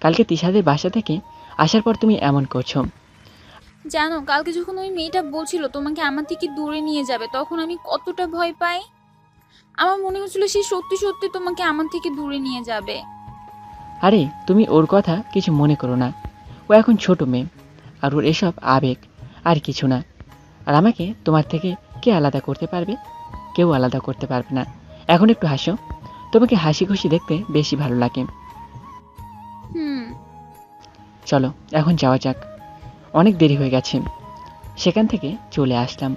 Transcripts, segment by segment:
কালকে তিশাদের বাসা থেকে আসার পর তুমি এমন করছো। জানো, কালকে যখন ওই মেয়েটা বলছিল তোমাকে আমার থেকে দূরে নিয়ে যাবে, তখন আমি কতটা ভয় পাই। আমার মনে হচ্ছিল সে সত্যি সত্যি তোমাকে আমার থেকে দূরে নিয়ে যাবে। আরে তুমি ওর কথা কিছু মনে করো না। ও এখন ছোট মেয়ে, আর ওর এসব আবেগ, আর কিছু না। আর আমাকে তোমার থেকে কে আলাদা করতে পারবে? কেউ আলাদা করতে পারবে না। এখন একটু হাসো, তোমাকে হাসি খুশি দেখতে বেশি ভালো লাগে। হুম। চলো এখন যাওয়া যাক, অনেক দেরি হয়ে গেছে। সেখান থেকে চলে আসলাম।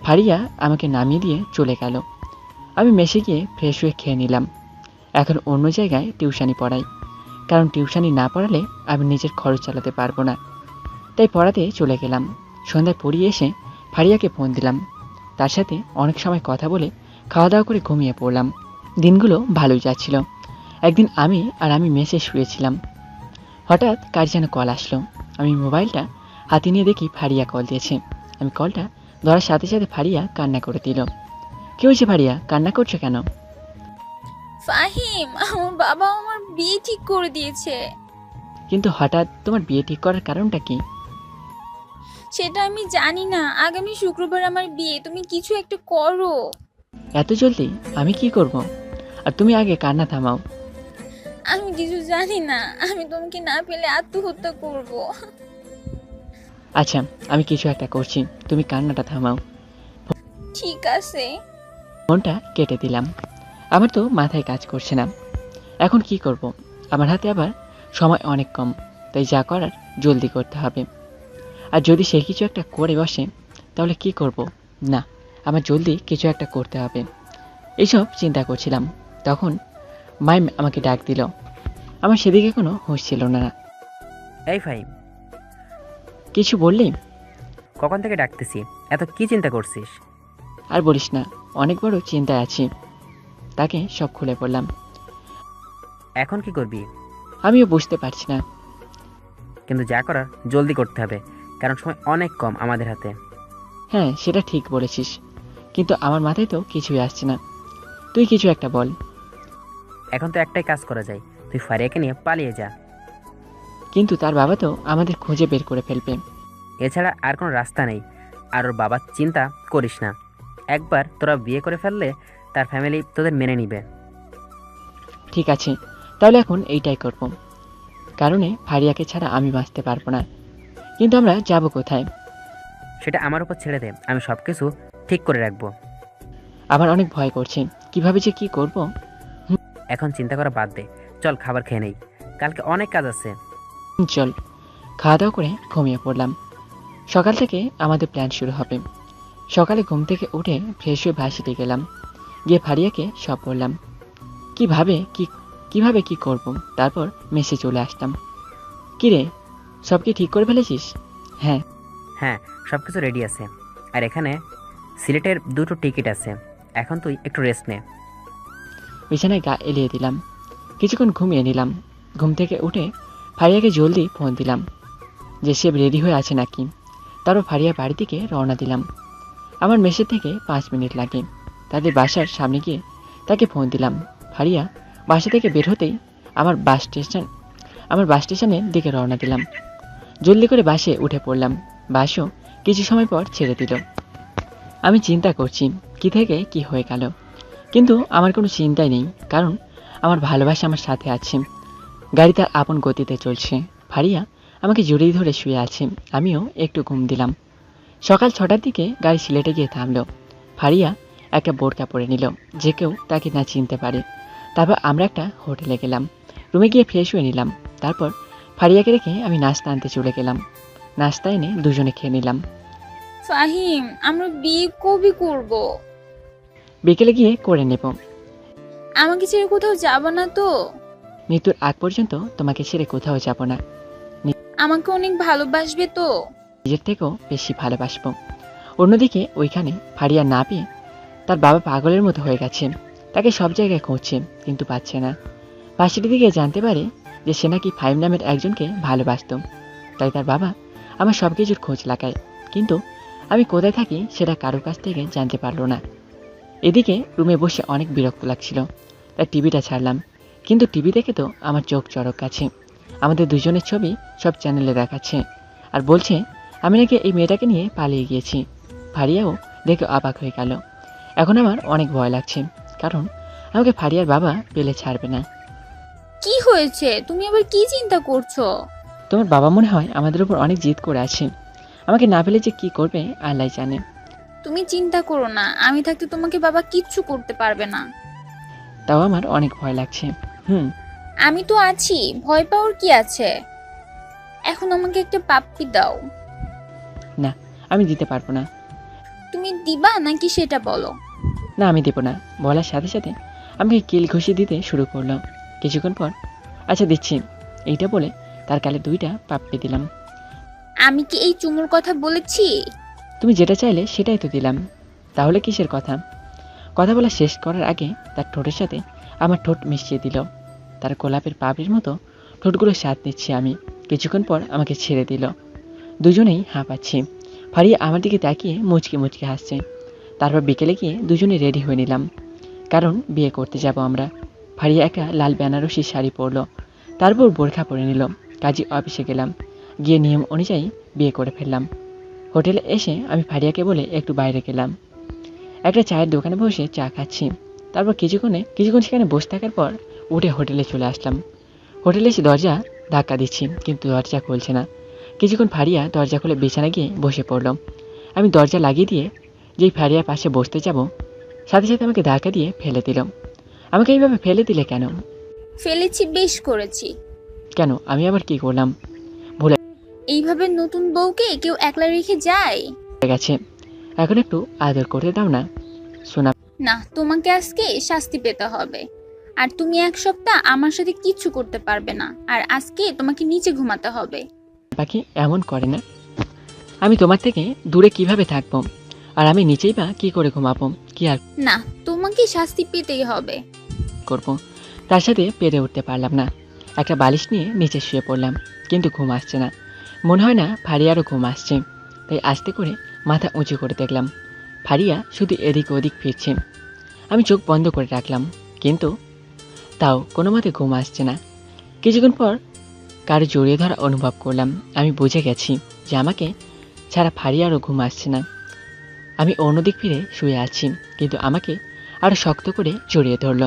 ফারিয়া আমাকে নামিয়ে দিয়ে চলে গেল। আমি মেসে গিয়ে ফ্রেশ হয়ে খেয়ে নিলাম। এখন অন্য জায়গায় টিউশনি পড়াই, কারণ টিউশনি না পড়ালে আমি নিজের খরচ চালাতে পারবো না। তাই পড়াতে চলে গেলাম। সন্ধ্যায় পড়িয়ে এসে ফারিয়াকে ফোন দিলাম। তার সাথে অনেক সময় কথা বলে খাওয়া দাওয়া করে ঘুমিয়ে পড়লাম। দিনগুলো ভালোই যাচ্ছিল। একদিন আমি মেসে শুয়েছিলাম। হঠাৎ কার যেন কল আসলো। আমি মোবাইলটা হাতে নিয়ে দেখি ফারিয়া কল দিয়েছে। আমি কলটা ধরার সাথে সাথে ফারিয়া কান্না করে দিল। কি হয়েছে ফারিয়া, কান্না করছো কেন? ফাহিম, আমার বাবা আমার বিয়ে ঠিক করে দিয়েছে। কিন্তু হঠাৎ তোমার বিয়ে ঠিক করার কারণটা কি? সেটা আমি জানি না, আগামী শুক্রবার আমার বিয়ে, তুমি কিছু একটা করো। এত জলদি আমি কি করব? আর তুমি আগে কান্না থামাও। আমি কিছু জানি না, আমি তোমাকে না পেলে আত্মহত্যা করব। আচ্ছা, আমি কিছু একটা করছি, তুমি কান্নাটা থামাও। ঠিক আছে। ফোনটা কেটে দিলাম। আমার তো মাথায় কাজ করছে না। এখন কি করব? আমার হাতে আবার সময় অনেক কম। তাই যা করার জলদি করতে হবে। আর যদি সে কিছু একটা করে বসে, তাহলে কি করব? না, আমার জলদি কিছু একটা করতে হবে। এইসব চিন্তা করছিলাম, তখন মাইম আমাকে ডাক দিল। আমার সেদিকে কোনো হুঁশ ছিল না। এই ফাহিম, কিছু বললেই? কখন থেকে ডাকতেছি, এত কি চিন্তা করছিস? আর বলিস না, অনেক বড় চিন্তায় আছি। তাকে সব খুলে পড়লাম। এখন কি করবি? আমিও বুঝতে পারছি না। কিন্তু যা করার জলদি করতে হবে, কারণ সময় অনেক কম আমাদের হাতে। হ্যাঁ, সেটা ঠিক বলেছিস, কিন্তু আমার মাথায় তো কিছুই আসছে না। তুই কিছু একটা বল। এখন তো একটাই কাজ করা যায়, তুই ফারিয়াকে নিয়ে পালিয়ে যা। কিন্তু তার বাবা তো আমাদের খুঁজে বের করে ফেলবে। এছাড়া আর কোনো রাস্তা নেই। আর ওর বাবার চিন্তা করিস না। একবার তোরা বিয়ে করে ফেললে তার ফ্যামিলি তোদের মেনে নিবে। ঠিক আছে, তাহলে এখন এইটাই করব। কারণে ফারিয়াকে ছাড়া আমি বাঁচতে পারবো না। কিন্তু আমরা যাব কোথায়? সেটা আমার উপর ছেড়ে দে, আমি সব কিছু ঠিক করে রাখবো। আমার অনেক ভয় করছে, কিভাবে যে কি করব। এখন চিন্তা করা বাদ দে, চল খাবার খেয়ে নেই, কালকে অনেক কাজ আছে। চল। খাওয়া দাওয়া করে ঘুমিয়ে পড়লাম। সকাল থেকে আমাদের প্ল্যান শুরু হবে। সকালে ঘুম থেকে উঠে ফ্রেশ হয়ে ভাসিতে গেলাম। গিয়ে ফারিয়াকে সব বললাম। কিভাবে কি করব। তারপর মেসে চলে আসলাম। কি রে, সব কি ঠিক করে ফেলেছিস? হ্যাঁ। হ্যাঁ, সব কিছু রেডি আছে। আর এখানে সিলেটের 2টো টিকিট আছে। এখন তুই একটু রেস্ট নে। বিছানায় গা এলিয়ে দিলাম। কিছুক্ষণ ঘুমিয়ে নিলাম। ঘুম থেকে উঠে ফারিয়াকে জলদি ফোন দিলাম যে সে রেডি হয়ে আছে নাকি। তারপর ফারিয়া বাড়ি থেকে রওনা দিলাম। আমার মেসের থেকে 5 মিনিট লাগে। তাদের বাসার সামনে গিয়ে তাকে ফোন দিলাম। ফারিয়া বাসা থেকে বের হতেই আমার বাস স্টেশনের দিকে রওনা দিলাম। জলদি করে বাসে উঠে পড়লাম। বাসও কিছু সময় পর ছেড়ে দিল। আমি চিন্তা করছি কি থেকে কি হয়ে গেল, কিন্তু আমার কোনো চিন্তাই নেই, কারণ আমার ভালোবাসা আমার সাথে আছে। গাড়ি তার আপন গতিতে চলছে। ফারিয়া আমাকে জড়িয়ে ধরে শুয়ে আছে। আমিও একটু ঘুম দিলাম। সকাল 6টার দিকে গাড়ি সিলেটে গিয়ে থামলো। ফারিয়া একটা বোরকা পরে নিল, যে কেউ তাকে না চিনতে পারে। তারপর আমরা একটা হোটেলে গেলাম। রুমে গিয়ে ফ্রেশ হয়ে নিলাম। তারপর ফারিয়াকে রেখে আমি নাস্তা আনতে চলে গেলাম। নাস্তা এনে দুজনে খেয়ে নিলাম। ফাহিম, আমরা বিয়ে কবে করব? বিকেলে গিয়ে করে নেব। আমাকে ছেড়ে কোথাও যাব না তো? মৃত্যুর আগ পর্যন্ত তোমাকে ছেড়ে কোথাও যাব না। আমাকে অনেক ভালোবাসবে তো? নিজের থেকেও বেশি ভালোবাসবো। অন্যদিকে ওইখানে ফারিয়া না পেয়ে তার বাবা পাগলের মতো হয়ে গেছে। তাকে সব জায়গায় খুঁজছে, কিন্তু পাচ্ছে না। পাশের দিকে জানতে পারে যে সে নাকি ফাইম নামের একজনকে ভালোবাসত। তাই তার বাবা আমার সব কিছুর খোঁজ লাগায়, কিন্তু আমি কোথায় থাকি সেটা কারোর কাছ থেকে জানতে পারলো না। এদিকে রুমে বসে অনেক বিরক্ত লাগছিল, তাই টিভিটা ছাড়লাম। কিন্তু টিভি দেখে তো আমার চোখ চড়ক গেছে। আমাদের দুজনের ছবি সব চ্যানেলে দেখাচ্ছে আর বলছে আমি নাকি এই মেয়েটাকে নিয়ে পালিয়ে গিয়েছি। ফারিয়াও দেখে অবাক হয়ে গেল। এখন আমার অনেক ভয় লাগছে, কারণ আমাকে ফারিয়ার বাবা পেলে ছাড়বে না। কি হয়েছে? তুমি আবার কি চিন্তা করছো? তোমার বাবা মনে হয় আমাদের উপর অনেক জিদ করে আছে। আমাকে না পেলে যে কি করবে আল্লাহ জানে। তুমি চিন্তা করো না, আমি থাকতে তোমাকে বাবা কিচ্ছু করতে পারবে না। তাও আমার অনেক ভয় লাগছে। আমি তো আছি, ভয় পাওয়ার কি আছে? এখন আমাকে একটা পাপ্পি দাও। না, আমি দিতে পারবো না। তুমি দিবা নাকি সেটা বলো। না, আমি দেবো না। বলার সাথে সাথে আমাকে কিল ঘুষি দিতে শুরু করলো। কিছুক্ষণ পর আচ্ছা দিচ্ছি এইটা বলে তার গালে 2টা পাপ্পি দিলাম। আমি কি এই চুমুর কথা বলেছি? তুমি যেটা চাইলে সেটাই তো দিলাম, তাহলে কিসের কথা? কথা বলা শেষ করার আগে তার ঠোঁটের সাথে আমার ঠোঁট মিশিয়ে দিল। তার গোলাপের পাপড়ির মতো ঠোঁটগুলো স্বাদ নিচ্ছি আমি। কিছুক্ষণ পর আমাকে ছেড়ে দিল। দুজনেই হাঁপাচ্ছি। ফারিয়া আমার দিকে তাকিয়ে মুচকি মুচকি হাসছে। তারপর বিকেলে গিয়ে দুজনে রেডি হয়ে নিলাম, কারণ বিয়ে করতে যাব আমরা। ফারিয়া একটা লাল বেনারসি শাড়ি পরলো, তারপর বোরখা পরে নিল। কাজী অফিসে গেলাম, গিয়ে নিয়ম অনুযায়ী বিয়ে করে ফেললাম। হোটেলে এসে আমি ফারিয়াকে বলে একটু বাইরে গেলাম। একটা চায়ের দোকানে বসে চা খাচ্ছি। তারপর কিছুক্ষণ সেখানে বসে থাকার পর উঠে হোটেলে চলে আসলাম। হোটেলে এসে দরজা ধাক্কা দিচ্ছি, কিন্তু দরজা খুলছে না। কিছুক্ষণ ফারিয়া দরজা খুলে বিছানা গিয়ে বসে পড়ল। আমি দরজা লাগিয়ে দিয়ে যেই ফারিয়ার পাশে বসতে যাব, সাথে সাথে আমাকে ধাক্কা দিয়ে ফেলে দিল। আমাকে এইভাবে ফেলে দিলে কেন? ফেলেছি, বেশ করেছি। কেন? আমি আবার কি করলাম? এইভাবে নতুন বউকে কেউ একলা রেখে যায়? ভুলে গেছে। এখন একটু আদর করতে দাও না সোনা না, তোমাকে আজকে শাস্তি পেতে হবে। আর তুমি 1 সপ্তাহ আমার সাথে কিচ্ছু করতে পারবে না। আর আজকে তোমাকে নিচে ঘুমাতে হবে। পাখি। এমন করে না। আমি তোমার থেকে দূরে কিভাবে থাকবো? আর আমি নিচেই বা কি করে ঘুমাবো? কি আর না, তোমাকে শাস্তি পেতেই হবে। করব? তার সাথে পেরে উঠতে পারলাম না। একটা বালিশ নিয়ে নিচে শুয়ে পড়লাম, কিন্তু ঘুম আসছে না। মনে হয় না ফারিয়ারও ঘুম আসছে, তাই আস্তে করে মাথা উঁচু করে দেখলাম ফারিয়া শুধু এদিক ওদিক ফিরছে। আমি চোখ বন্ধ করে রাখলাম, কিন্তু তাও কোনো মতে ঘুম আসছে না। কিছুক্ষণ পর কারো জড়িয়ে ধরা অনুভব করলাম। আমি বুঝে গেছি যে আমাকে ছাড়া ফারিয়ারও ঘুম আসছে না। আমি অন্যদিক ফিরে শুয়ে আছি, কিন্তু আমাকে আরো শক্ত করে জড়িয়ে ধরল।